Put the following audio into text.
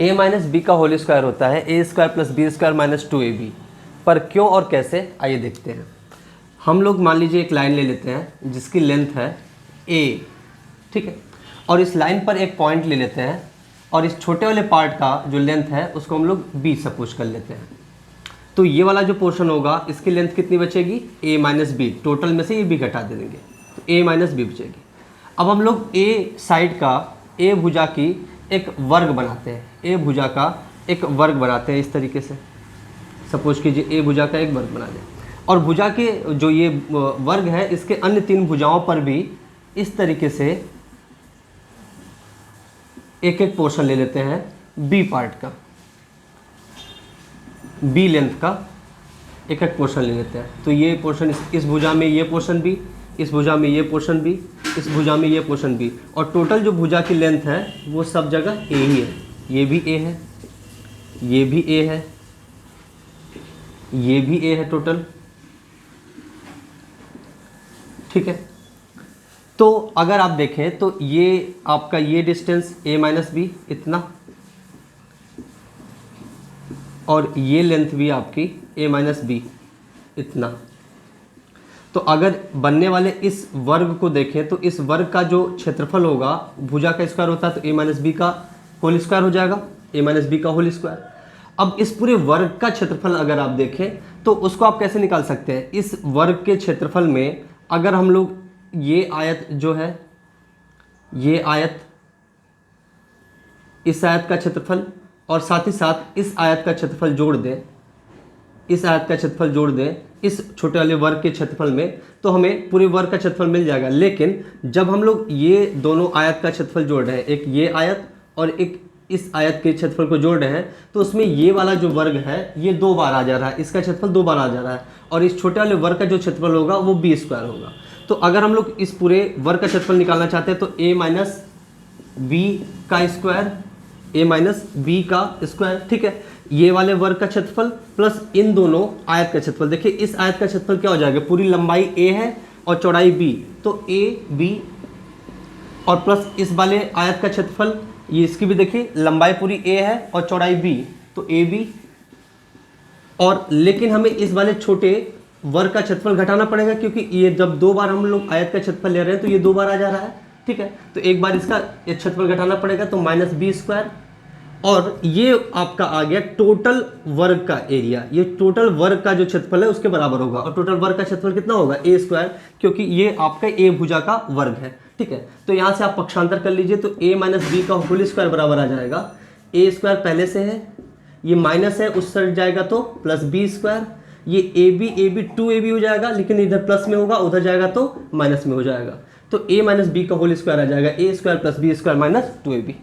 ए minus B का whole square होता है a square plus B square minus 2ab। पर क्यों और कैसे, आइए देखते हैं। हम लोग मान लीजिए एक लाइन ले लेते हैं जिसकी लेंथ है a, ठीक है, और इस लाइन पर एक पॉइंट ले लेते हैं और इस छोटे वाले पार्ट का जो लेंथ है उसको हम लोग b सपोज कर लेते हैं। तो ये वाला जो पोर्शन होगा इसकी लेंथ कितनी बचेगी, a माइनस बी, टोटल में से ये b घटा देंगे तो a माइनस बी बचेगी। अब हम लोग a साइड का, a भुजा की एक वर्ग बनाते हैं, a भुजा का एक वर्ग बनाते हैं इस तरीके से। सपोज कीजिए a भुजा का एक वर्ग बना दें और भुजा के जो ये वर्ग है इसके अन्य 3 भुजाओं पर भी इस तरीके से एक एक पोर्शन ले लेते हैं b पार्ट का, b लेंथ का एक एक पोर्शन ले लेते हैं। तो ये पोर्शन इस भुजा में ये पोर्शन b, इस भुजा में ये पोर्शन b, इस भुजा में ये पोर्शन b, और टोटल जो भुजा की लेंथ है वो सब जगह a ही है। ये भी a है, ये भी a है, ये भी a है टोटल, ठीक है। तो अगर आप देखें तो ये आपका ये डिस्टेंस a माइनस बी इतना, और ये लेंथ भी आपकी a माइनस बी इतना। तो अगर बनने वाले इस वर्ग को देखें तो इस वर्ग का जो क्षेत्रफल होगा, भुजा का स्क्वायर होता है तो a माइनस बी का होल स्क्वायर हो जाएगा, a माइनस बी का होल स्क्वायर। अब इस पूरे वर्ग का क्षेत्रफल अगर आप देखें तो उसको आप कैसे निकाल सकते हैं, इस वर्ग के क्षेत्रफल में अगर हम लोग ये आयत जो है, ये आयत, इस आयत का क्षेत्रफल और साथ ही साथ इस आयत का क्षेत्रफल जोड़ दें, इस आयत का क्षेत्रफल जोड़ दें इस छोटे वाले वर्ग के क्षेत्रफल में, तो हमें पूरे वर्ग का क्षेत्रफल मिल जाएगा। लेकिन जब हम लोग ये दोनों आयत का क्षेत्रफल जोड़ रहे हैं, एक ये आयत और एक इस आयत के क्षेत्रफल को जोड़ रहे हैं, तो उसमें ये वाला जो वर्ग है ये 2 बार आ जा रहा है, इसका क्षेत्रफल 2 बार आ जा रहा है, और इस छोटे वाले वर्ग का जो क्षेत्रफल होगा वो b स्क्वायर होगा। तो अगर हम लोग इस पूरे वर्ग का क्षेत्रफल निकालना चाहते हैं तो a माइनस बी का स्क्वायर, a माइनस बी का स्क्वायर, ठीक है, ये वाले वर्ग का क्षेत्रफल प्लस इन दोनों आयत का क्षेत्रफल। देखिए इस आयत का क्षेत्रफल क्या हो जाएगा, पूरी लंबाई a है और चौड़ाई b, तो a b, और प्लस इस वाले आयत का क्षेत्रफल, ये इसकी भी देखिए लंबाई पूरी a है और चौड़ाई b, तो a b, और लेकिन हमें इस वाले छोटे वर्ग का क्षेत्रफल घटाना पड़ेगा क्योंकि ये जब 2 बार हम लोग आयत का क्षेत्रफल ले रहे हैं तो ये 2 बार आ जा रहा है, ठीक है। तो एक बार इसका क्षेत्रफल घटाना पड़ेगा तो माइनस बी स्क्वायर, और ये आपका आ गया टोटल वर्ग का एरिया। ये टोटल वर्ग का जो क्षेत्रफल है उसके बराबर होगा, और टोटल वर्ग का क्षेत्रफल कितना होगा, a स्क्वायर, क्योंकि ये आपका a भुजा का वर्ग है, ठीक है। तो यहाँ से आप पक्षांतर कर लीजिए तो a माइनस बी का होल स्क्वायर बराबर आ जाएगा, a स्क्वायर पहले से है, ये माइनस है उस साइड जाएगा तो प्लस बी स्क्वायर, ये ab 2ab हो जाएगा, लेकिन इधर प्लस में होगा उधर जाएगा तो माइनस में हो जाएगा, तो a माइनस बी का होल स्क्वायर आ जाएगा a square plus B square minus 2ab।